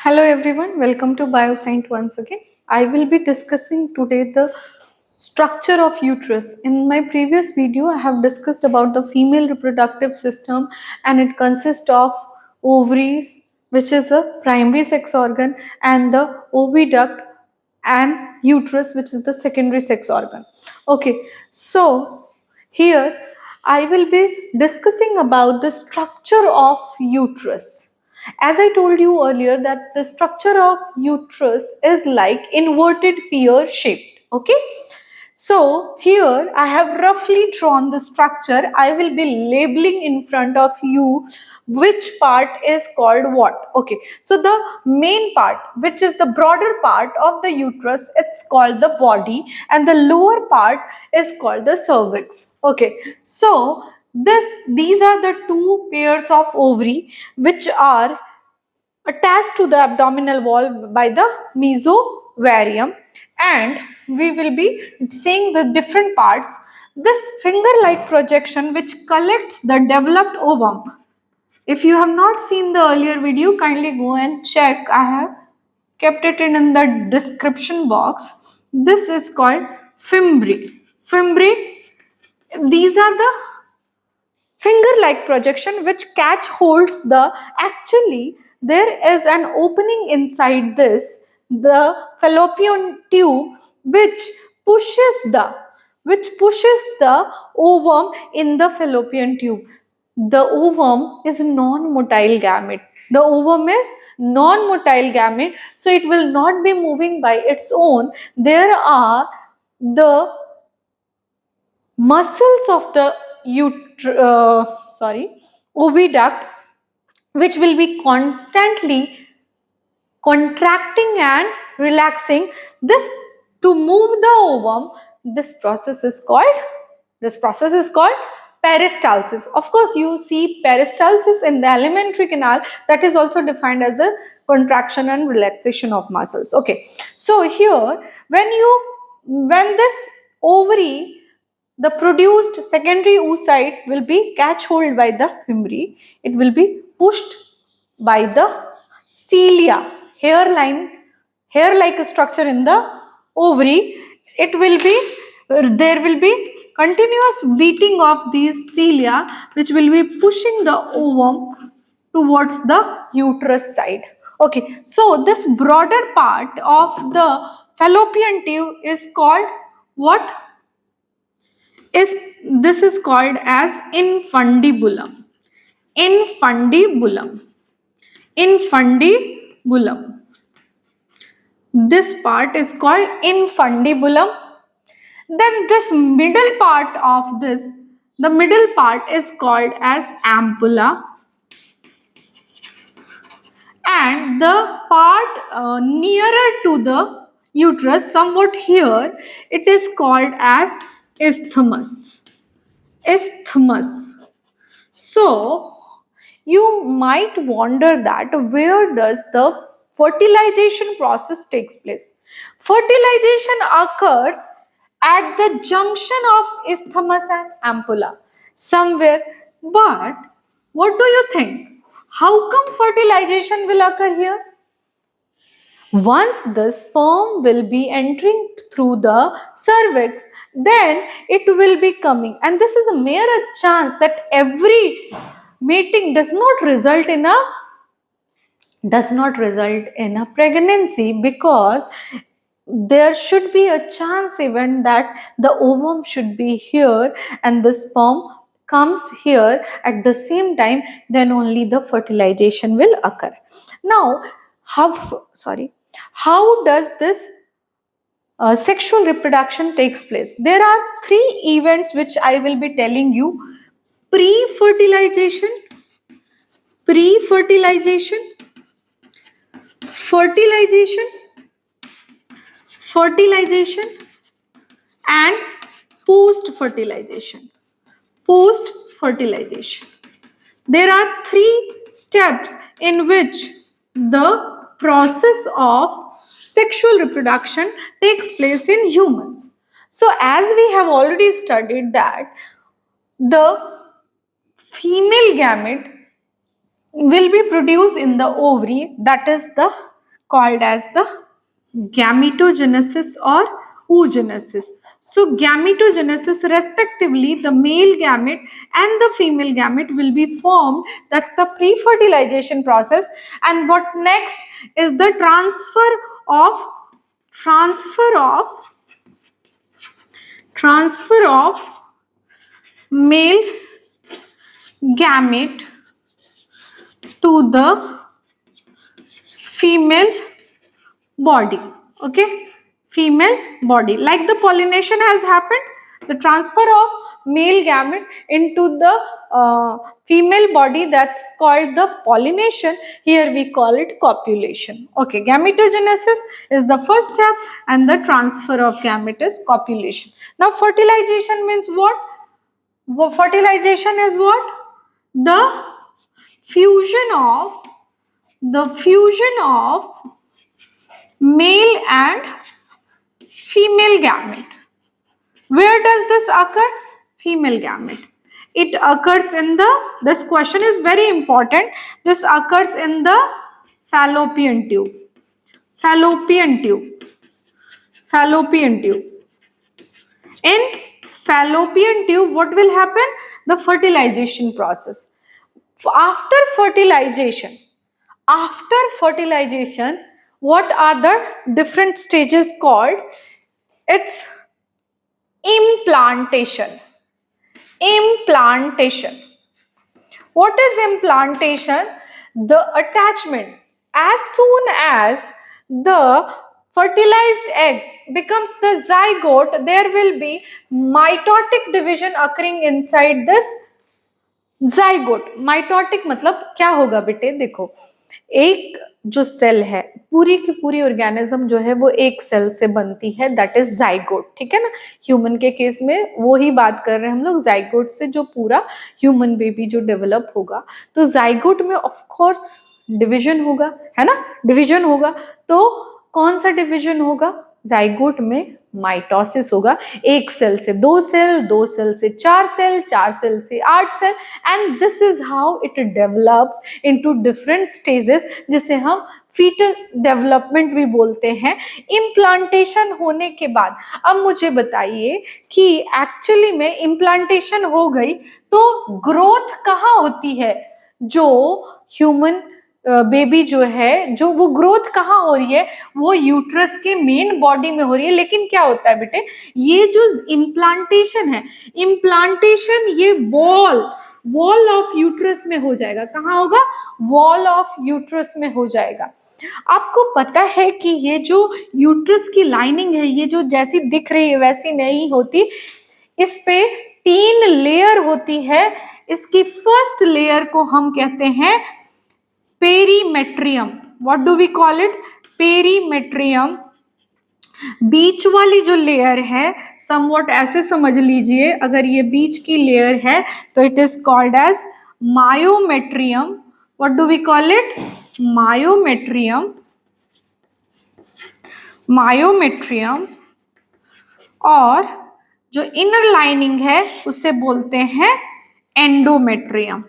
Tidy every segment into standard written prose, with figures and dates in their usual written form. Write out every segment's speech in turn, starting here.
Hello everyone, welcome to BioScience once again. I will be discussing today the structure of uterus. In my previous video, I have discussed about the female reproductive system, and it consists of ovaries, which is a primary sex organ, and the oviduct and uterus, which is the secondary sex organ. Okay, so here I will be discussing about the structure of uterus. As I told you earlier that the structure of uterus is like inverted pear shaped. Okay. So here I have roughly drawn the structure. I will be labeling in front of you which part is called what. Okay. So the main part, which is the broader part of the uterus, it's called the body, and the lower part is called the cervix. Okay. So these are the two pairs of ovary which are attached to the abdominal wall by the mesovarium, and we will be seeing the different parts. This finger like projection which collects the developed ovum. If you have not seen the earlier video, kindly go and check. I have kept it in the description box. This is called fimbriae. Fimbriae, these are the finger like projection which catch holds the, actually there is an opening inside this, the fallopian tube, which pushes the ovum in the fallopian tube. The ovum is non-motile gamete. The ovum is non-motile gamete, so it will not be moving by its own. There are the muscles of the oviduct, which will be constantly contracting and relaxing this to move the ovum. This process is called peristalsis. Of course, you see peristalsis in the alimentary canal, that is also defined as the contraction and relaxation of muscles. Okay, so here when this ovary, the produced secondary oocyte will be catch hold by the fimbriae. It will be pushed by the cilia, hair-like structure in the ovary. There will be continuous beating of these cilia, which will be pushing the ovum towards the uterus side. Okay, so this broader part of the fallopian tube is called what? This is called as infundibulum. Infundibulum. Infundibulum. This part is called infundibulum. Then this middle part of this, the middle part is called as ampulla. And the part nearer to the uterus, somewhat here, it is called as isthmus. Isthmus. So, you might wonder that where does the fertilization process takes place? Fertilization occurs at the junction of isthmus and ampulla somewhere. But what do you think? How come fertilization will occur here? Once the sperm will be entering through the cervix, then it will be coming, and this is a mere chance that every mating does not result in a pregnancy, because there should be a chance even that the ovum should be here and the sperm comes here at the same time, then only the fertilization will occur. Now, how does this sexual reproduction takes place? There are three events which I will be telling you: pre-fertilization, fertilization, and post-fertilization. There are three steps in which the process of sexual reproduction takes place in humans. So, as we have already studied that the female gamete will be produced in the ovary, that is the called as the gametogenesis or oogenesis. So gametogenesis, respectively, the male gamete and the female gamete will be formed. That's the pre-fertilization process. And what next is the transfer of male gamete to the female body. Okay, female body, like the pollination has happened, the transfer of male gamete into the female body, that's called the pollination. Here we call it copulation. Okay, gametogenesis is the first step and the transfer of gamete is copulation. Now fertilization means what? Fertilization is what? The fusion of male and female gamete. Where does this occurs? Female gamete. It occurs in this question is very important. This occurs in the fallopian tube. In fallopian tube, what will happen? The fertilization process. After fertilization, what are the different stages called? It's implantation. What is implantation? The attachment. As soon as the fertilized egg becomes the zygote, there will be mitotic division occurring inside this zygote. Mitotic मतलब क्या होगा बेटे? देखो, एक जो cell है, पूरी की पूरी ऑर्गेनिज्म जो है वो एक सेल से बनती है, दैट इज जाइगोट. ठीक है ना? ह्यूमन के केस में वो ही बात कर रहे हैं हम लोग. जाइगोट से जो पूरा ह्यूमन बेबी जो डेवलप होगा, तो जाइगोट में ऑफ कोर्स डिवीजन होगा, है ना? डिवीजन होगा. तो कौन सा डिवीजन होगा? जाइगोट में माइटोसिस होगा. एक सेल से दो सेल, दो सेल से चार सेल, चार सेल से 8 cell, and this is how it develops into different stages, जिसे हम फीटल डेवलपमेंट भी बोलते हैं. इम्प्लांटेशन होने के बाद अब मुझे बताइए कि एक्चुअली में इम्प्लांटेशन हो गई तो ग्रोथ कहाँ होती है? जो ह्यूमन बेबी जो है, जो वो ग्रोथ कहाँ हो रही है? वो यूट्रस के मेन बॉडी में हो रही है. लेकिन क्या होता है बेटे, ये जो इम्प्लांटेशन है, इम्प्लांटेशन ये वॉल ऑफ यूट्रस में हो जाएगा. कहाँ होगा? वॉल ऑफ यूट्रस में हो जाएगा. आपको पता है कि ये जो यूट्रस की लाइनिंग है, ये जो जैसी दिख रही है वैसी नहीं होती. इस पे 3 लेयर होती है. इसकी फर्स्ट लेयर को हम कहते हैं perimetrium. What do we call it? Perimetrium. बीच वाली जो लेयर है, समवॉट ऐसे समझ लीजिए, अगर ये बीच की लेयर है तो it is called as myometrium. What do we call it? Myometrium. और जो इनर लाइनिंग है उसे बोलते हैं एंडोमेट्रियम.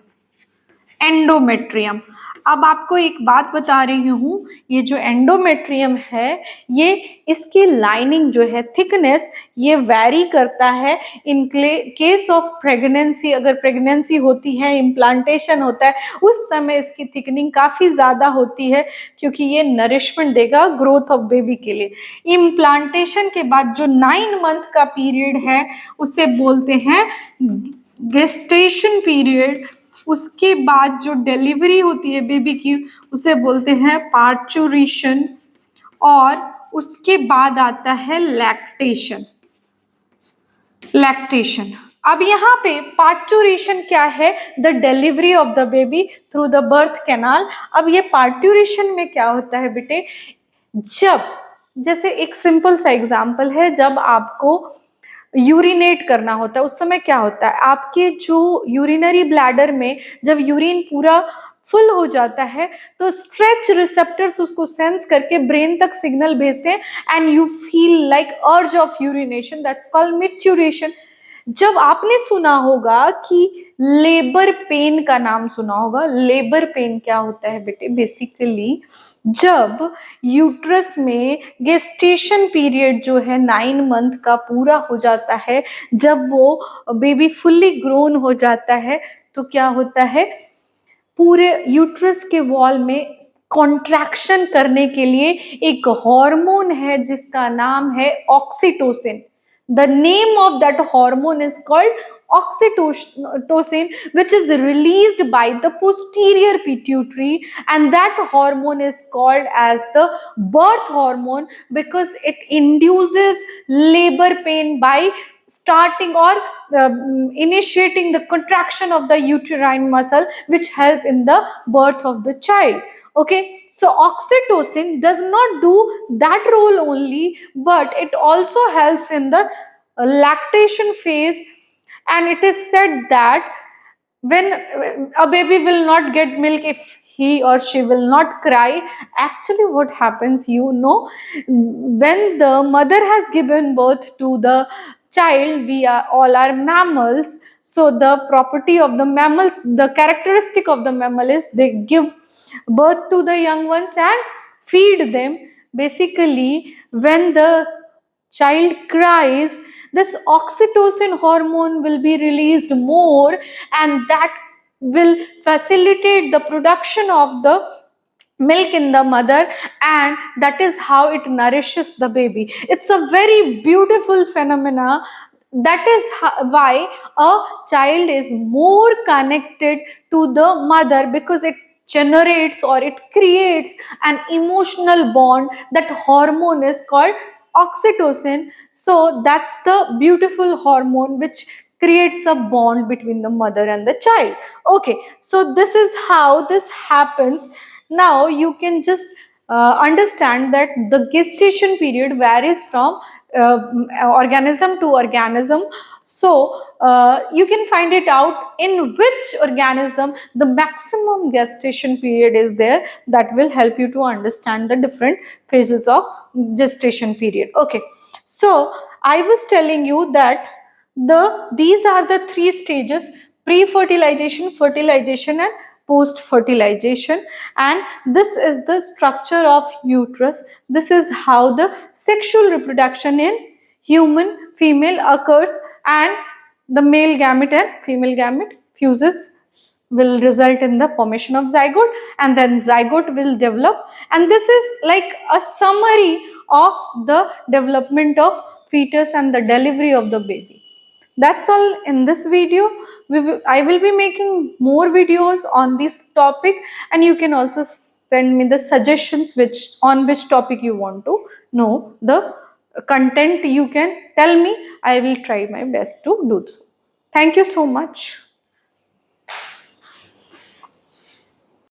अब आपको एक बात बता रही हूँ, ये जो एंडोमेट्रियम है, ये इसकी लाइनिंग जो है, थिकनेस, ये वैरी करता है इन केस ऑफ प्रेगनेंसी. अगर प्रेगनेंसी होती है, इम्प्लांटेशन होता है, उस समय इसकी थिकनिंग काफ़ी ज़्यादा होती है, क्योंकि ये नरिशमेंट देगा ग्रोथ ऑफ बेबी के लिए. इम्प्लांटेशन के बाद जो 9 मंथ का पीरियड है उसे बोलते हैं गेस्टेशन पीरियड. उसके बाद जो डिलीवरी होती है बेबी की उसे बोलते हैं पार्चुरेशन. और उसके बाद आता है लैक्टेशन. अब यहाँ पे पार्चुरेशन क्या है? The delivery of the baby through the birth canal. अब ये पार्चुरेशन में क्या होता है बेटे? जब, जैसे एक सिंपल सा एग्जाम्पल है, जब आपको यूरिनेट करना होता है, उस समय क्या होता है? आपके जो यूरिनरी ब्लैडर में जब यूरिन पूरा फुल हो जाता है तो स्ट्रेच रिसेप्टर्स उसको सेंस करके ब्रेन तक सिग्नल भेजते हैं, and you feel like urge of urination. That's called micturition. जब आपने सुना होगा कि लेबर पेन का नाम सुना होगा, लेबर पेन क्या होता है बेटे? बेसिकली जब यूट्रस में गेस्टेशन पीरियड जो है 9 मंथ का पूरा हो जाता है, जब वो बेबी फुल्ली ग्रोन हो जाता है, तो क्या होता है, पूरे यूट्रस के वॉल में कॉन्ट्रैक्शन करने के लिए एक हार्मोन है जिसका नाम है oxytocin. The name of that hormone is called oxytocin, which is released by the posterior pituitary, and that hormone is called as the birth hormone because it induces labor pain by starting or initiating the contraction of the uterine muscle, which help in the birth of the child. Okay, so oxytocin does not do that role only, but it also helps in the lactation phase. And it is said that when a baby will not get milk if he or she will not cry, actually what happens, when the mother has given birth to the child, we are all are mammals. So the property of the mammals, the characteristic of the mammal is they give birth to the young ones and feed them. Basically, when the child cries, this oxytocin hormone will be released more, and that will facilitate the production of the milk in the mother, and that is how it nourishes the baby. It's a very beautiful phenomena. That is why a child is more connected to the mother, because it generates or it creates an emotional bond. That hormone is called oxytocin. So that's the beautiful hormone which creates a bond between the mother and the child. Okay, so this is how this happens. Now you can just understand that the gestation period varies from organism to organism. So you can find it out in which organism the maximum gestation period is there. That will help you to understand the different phases of gestation period. Okay, so I was telling you that these are the three stages: pre-fertilization, fertilization, and post fertilization. And this is the structure of uterus. This is how the sexual reproduction in human female occurs, and the male gamete and female gamete fuses will result in the formation of zygote, and then zygote will develop. And this is like a summary of the development of fetus and the delivery of the baby. That's all in this video. I will be making more videos on this topic, and you can also send me the suggestions on which topic you want to know the content. You can tell me. I will try my best to do so. Thank you so much.